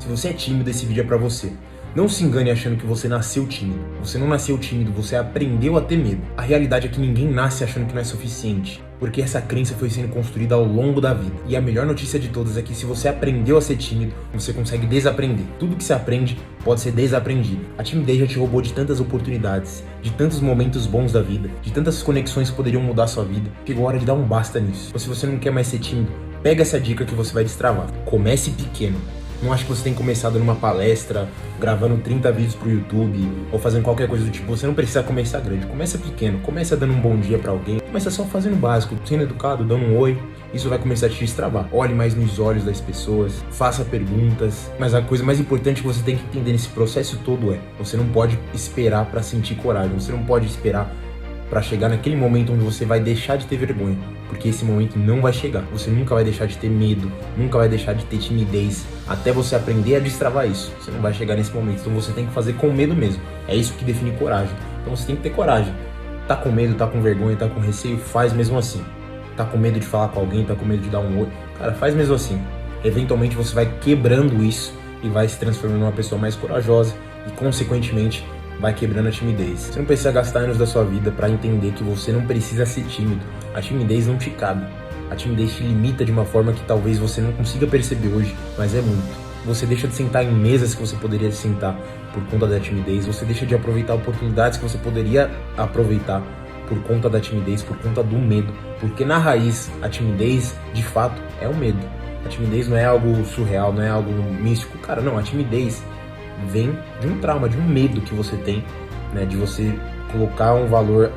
você é tímido, esse vídeo é pra você. Não se engane achando que você nasceu tímido. Você não nasceu tímido, você aprendeu a ter medo. A realidade é que ninguém nasce achando que não é suficiente, porque essa crença foi sendo construída ao longo da vida. E a melhor notícia de todas é que se você aprendeu a ser tímido, você consegue desaprender. Tudo que se aprende pode ser desaprendido. A timidez já te roubou de tantas oportunidades, de tantos momentos bons da vida, de tantas conexões que poderiam mudar a sua vida. Chegou a hora de dar um basta nisso. Ou se você não quer mais ser tímido, pega essa dica que você vai destravar. Comece pequeno. Não acho que você tem começado numa palestra, gravando 30 vídeos pro YouTube, ou fazendo qualquer coisa do tipo. Você não precisa começar grande, começa pequeno, começa dando um bom dia pra alguém, começa só fazendo o básico, sendo educado, dando um oi. Isso vai começar a te destravar. Olhe mais nos olhos das pessoas, faça perguntas, mas a coisa mais importante que você tem que entender nesse processo todo é: você não pode esperar pra sentir coragem, você não pode esperar para chegar naquele momento onde você vai deixar de ter vergonha, porque esse momento não vai chegar. Você nunca vai deixar de ter medo, nunca vai deixar de ter timidez, até você aprender a destravar isso. Você não vai chegar nesse momento, então você tem que fazer com medo mesmo. É isso que define coragem. Então você tem que ter coragem. Tá com medo, tá com vergonha, tá com receio, faz mesmo assim. Tá com medo de falar com alguém, tá com medo de dar um oi, cara, faz mesmo assim. Eventualmente você vai quebrando isso e vai se transformando numa pessoa mais corajosa e, consequentemente, vai quebrando a timidez. Você não precisa gastar anos da sua vida para entender que você não precisa ser tímido. A timidez não te cabe. A timidez te limita de uma forma que talvez você não consiga perceber hoje, mas é muito. Você deixa de sentar em mesas que você poderia sentar por conta da timidez. Você deixa de aproveitar oportunidades que você poderia aproveitar por conta da timidez, por conta do medo. Porque na raiz, a timidez, de fato, é o medo. A timidez não é algo surreal, não é algo místico. Cara, não, a timidez vem de um trauma, de um medo que você tem, né, de você colocar um valor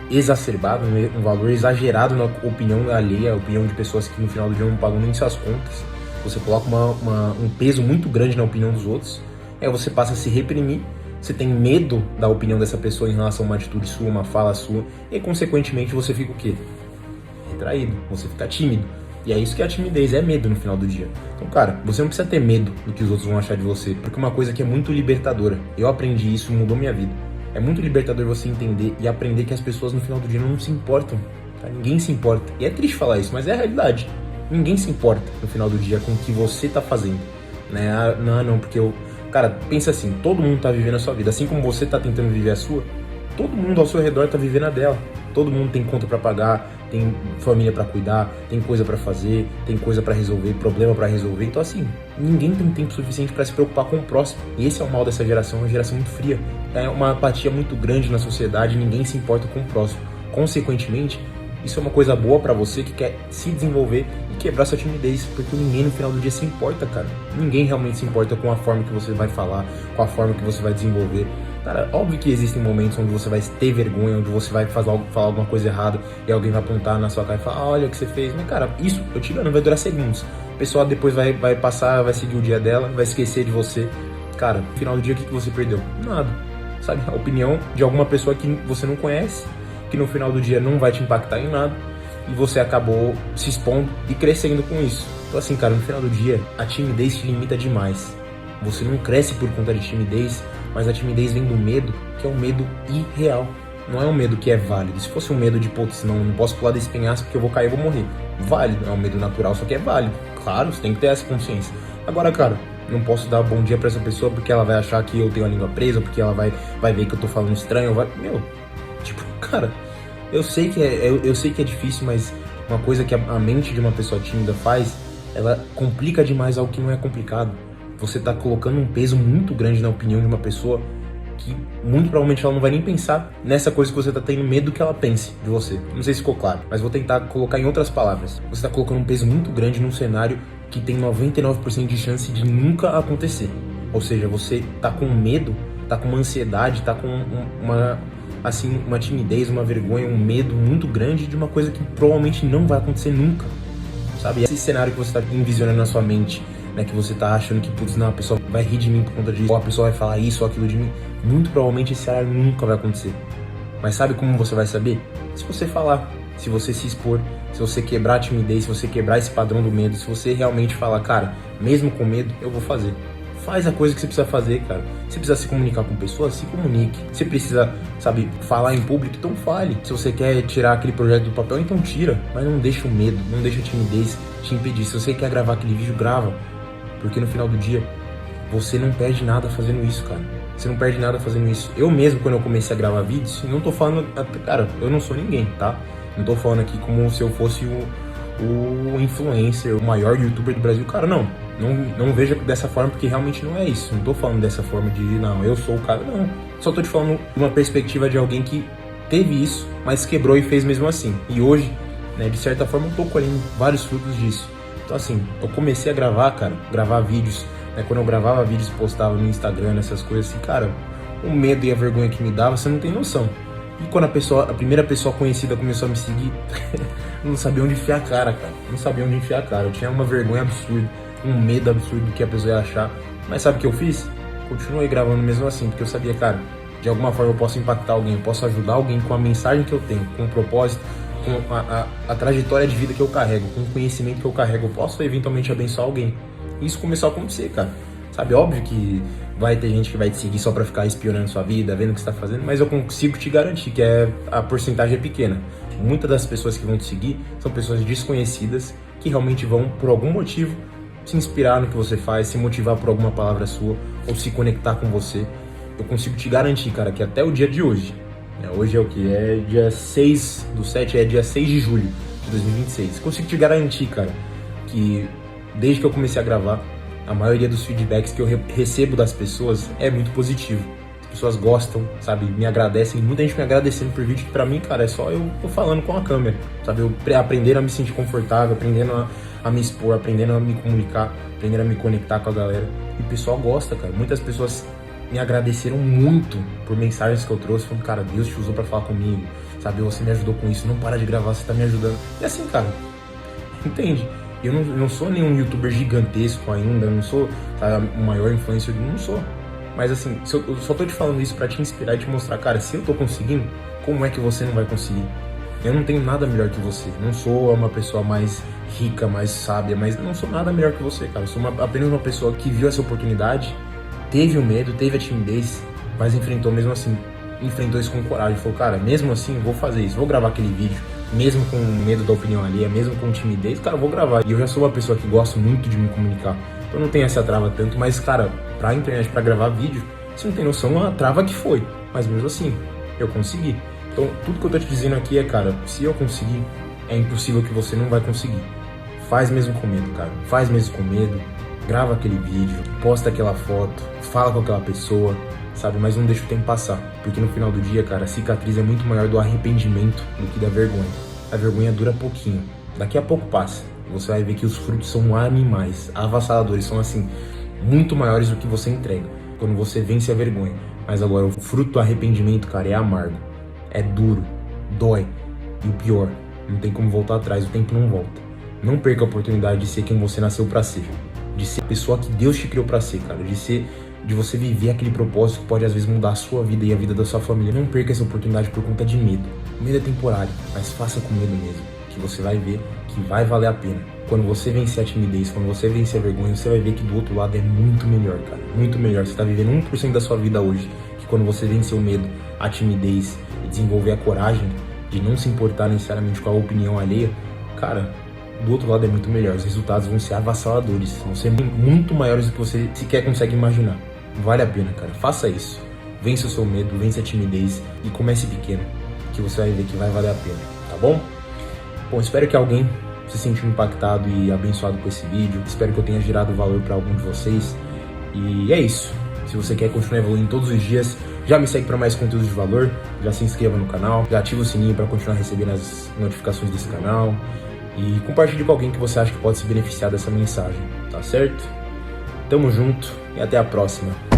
exacerbado, um valor exagerado na opinião alheia, a opinião de pessoas que no final do dia não pagam nem suas contas. Você coloca um peso muito grande na opinião dos outros, aí você passa a se reprimir, você tem medo da opinião dessa pessoa em relação a uma atitude sua, uma fala sua, e consequentemente você fica o quê? Retraído, você fica tímido. E é isso que é a timidez, é medo no final do dia. Então, cara, você não precisa ter medo do que os outros vão achar de você, porque uma coisa que é muito libertadora, eu aprendi isso e mudou minha vida. É muito libertador você entender e aprender que as pessoas no final do dia não se importam, tá? Ninguém se importa. E é triste falar isso, mas é a realidade. Ninguém se importa no final do dia com o que você tá fazendo, né? Não, porque eu... Cara, pensa assim, todo mundo tá vivendo a sua vida, assim como você tá tentando viver a sua, todo mundo ao seu redor tá vivendo a dela. Todo mundo tem conta pra pagar, tem família pra cuidar, tem coisa pra fazer, tem coisa pra resolver, problema pra resolver. Então assim, ninguém tem tempo suficiente pra se preocupar com o próximo. E esse é o mal dessa geração, uma geração muito fria. É uma apatia muito grande na sociedade, ninguém se importa com o próximo. Consequentemente, isso é uma coisa boa pra você que quer se desenvolver e quebrar sua timidez, porque ninguém no final do dia se importa, cara. Ninguém realmente se importa com a forma que você vai falar, com a forma que você vai desenvolver. Cara, óbvio que existem momentos onde você vai ter vergonha, onde você vai falar alguma coisa errada e alguém vai apontar na sua cara e falar: olha o que você fez. Mas, cara, isso, eu te engano, vai durar segundos. A pessoa depois vai passar, vai seguir o dia dela, vai esquecer de você. Cara, no final do dia, o que você perdeu? Nada. Sabe? A opinião de alguma pessoa que você não conhece, que no final do dia não vai te impactar em nada, e você acabou se expondo e crescendo com isso. Então assim, cara, no final do dia, a timidez te limita demais. Você não cresce por conta de timidez, mas a timidez vem do medo, que é um medo irreal. Não é um medo que é válido. Se fosse um medo de, putz, não posso pular desse penhasco porque eu vou cair e vou morrer. Válido, é um medo natural, só que é válido. Claro, você tem que ter essa consciência. Agora, cara, não posso dar bom dia pra essa pessoa porque ela vai achar que eu tenho a língua presa, porque ela vai ver que eu tô falando estranho, Meu, tipo, cara, eu sei que é difícil, mas uma coisa que a mente de uma pessoa tímida faz, ela complica demais algo que não é complicado. Você tá colocando um peso muito grande na opinião de uma pessoa que muito provavelmente ela não vai nem pensar nessa coisa que você tá tendo medo que ela pense de você. Não sei se ficou claro, mas vou tentar colocar em outras palavras. Você tá colocando um peso muito grande num cenário que tem 99% de chance de nunca acontecer. Ou seja, você tá com medo, tá com uma ansiedade, tá com uma timidez, uma vergonha, um medo muito grande de uma coisa que provavelmente não vai acontecer nunca, sabe? Esse cenário que você tá envisionando na sua mente, né, que você tá achando que, putz, não, a pessoa vai rir de mim por conta disso, ou a pessoa vai falar isso ou aquilo de mim, muito provavelmente esse cenário nunca vai acontecer. Mas sabe como você vai saber? Se você falar, se você se expor, se você quebrar a timidez, se você quebrar esse padrão do medo, se você realmente falar: cara, mesmo com medo, eu vou fazer. Faz a coisa que você precisa fazer, cara. Se precisa se comunicar com pessoas, se comunique. Se precisa, sabe, falar em público, então fale. Se você quer tirar aquele projeto do papel, então tira. Mas não deixa o medo, não deixa a timidez te impedir. Se você quer gravar aquele vídeo, grava. Porque no final do dia, você não perde nada fazendo isso, cara. Você não perde nada fazendo isso. Eu mesmo, quando eu comecei a gravar vídeos, não tô falando... Cara, eu não sou ninguém, tá? Não tô falando aqui como se eu fosse o influencer, o maior youtuber do Brasil. Cara, não veja dessa forma, porque realmente não é isso. Não tô falando dessa forma de, não, eu sou o cara, não. Só tô te falando de uma perspectiva de alguém que teve isso, mas quebrou e fez mesmo assim. E hoje, né, de certa forma, eu tô colhendo vários frutos disso. Então assim, eu comecei a gravar, cara, gravar vídeos, né, quando eu gravava vídeos e postava no Instagram, essas coisas assim, cara, o medo e a vergonha que me dava, você não tem noção. E quando a primeira pessoa conhecida começou a me seguir, eu não sabia onde enfiar a cara, cara. Não sabia onde enfiar a cara. Eu tinha uma vergonha absurda, um medo absurdo do que a pessoa ia achar. Mas sabe o que eu fiz? Continuei gravando mesmo assim, porque eu sabia, cara, de alguma forma eu posso impactar alguém, eu posso ajudar alguém com a mensagem que eu tenho, com o propósito, com a trajetória de vida que eu carrego, com o conhecimento que eu carrego, eu posso eventualmente abençoar alguém. E isso começou a acontecer, cara. Sabe, óbvio que vai ter gente que vai te seguir só pra ficar espionando sua vida, vendo o que você tá fazendo, mas eu consigo te garantir que a porcentagem é pequena. Muitas das pessoas que vão te seguir são pessoas desconhecidas que realmente vão, por algum motivo, se inspirar no que você faz, se motivar por alguma palavra sua ou se conectar com você. Eu consigo te garantir, cara, que até o dia de hoje, né, hoje é o que? É dia 6/7, é dia 6 de julho de 2026. Consigo te garantir, cara, que desde que eu comecei a gravar, a maioria dos feedbacks que eu recebo das pessoas é muito positivo. As pessoas gostam, sabe, me agradecem, muita gente me agradecendo por vídeo, que pra mim, cara, é só eu falando com a câmera, sabe, eu aprendendo a me sentir confortável, aprendendo a me expor, aprendendo a me comunicar, aprendendo a me conectar com a galera. E o pessoal gosta, cara. Muitas pessoas me agradeceram muito por mensagens que eu trouxe, falando, cara, Deus te usou pra falar comigo, sabe, você me ajudou com isso, não para de gravar, você tá me ajudando. E assim, cara, entende? Eu não sou nenhum youtuber gigantesco ainda, eu não sou, sabe, o maior influencer do mundo, não sou. Mas assim, eu só tô te falando isso pra te inspirar e te mostrar, cara, se eu tô conseguindo, como é que você não vai conseguir? Eu não tenho nada melhor que você, não sou uma pessoa mais rica, mais sábia, mas não sou nada melhor que você, cara. Eu sou apenas uma pessoa que viu essa oportunidade, teve o medo, teve a timidez, mas enfrentou mesmo assim, enfrentou isso com coragem, falou, cara, mesmo assim, vou fazer isso, vou gravar aquele vídeo, mesmo com medo da opinião alheia, mesmo com timidez, cara, eu vou gravar. E eu já sou uma pessoa que gosto muito de me comunicar, então não tenho essa trava tanto, mas, cara, pra internet, pra gravar vídeo, você não tem noção a trava que foi, mas mesmo assim, eu consegui. Então, tudo que eu tô te dizendo aqui é, cara, se eu conseguir, é impossível que você não vai conseguir. Faz mesmo com medo, cara, faz mesmo com medo, grava aquele vídeo, posta aquela foto, fala com aquela pessoa, sabe, mas não deixa o tempo passar, porque no final do dia, cara, a cicatriz é muito maior do arrependimento do que da vergonha. A vergonha dura pouquinho, daqui a pouco passa, você vai ver que os frutos são animais, avassaladores, são assim, muito maiores do que você entrega, quando você vence a vergonha. Mas agora, o fruto do arrependimento, cara, é amargo, é duro, dói, e o pior, não tem como voltar atrás, o tempo não volta. Não perca a oportunidade de ser quem você nasceu pra ser, de ser a pessoa que Deus te criou pra ser, cara, de você viver aquele propósito que pode às vezes mudar a sua vida e a vida da sua família. Não perca essa oportunidade por conta de medo. O medo é temporário, mas faça com medo mesmo, que você vai ver que vai valer a pena. Quando você vencer a timidez, quando você vencer a vergonha, você vai ver que do outro lado é muito melhor, cara, muito melhor. Você tá vivendo 1% da sua vida hoje, que quando você vencer o medo, a timidez e desenvolver a coragem de não se importar necessariamente com a opinião alheia, cara, do outro lado é muito melhor. Os resultados vão ser avassaladores, vão ser muito maiores do que você sequer consegue imaginar. Vale a pena, cara, faça isso. Vence o seu medo, vence a timidez e comece pequeno, que você vai ver que vai valer a pena, tá bom? Bom, espero que alguém se sentiu impactado e abençoado com esse vídeo. Espero que eu tenha gerado valor para algum de vocês. E é isso. Se você quer continuar evoluindo todos os dias, já me segue para mais conteúdos de valor, já se inscreva no canal, já ativa o sininho para continuar recebendo as notificações desse canal e compartilhe com alguém que você acha que pode se beneficiar dessa mensagem, tá certo? Tamo junto e até a próxima.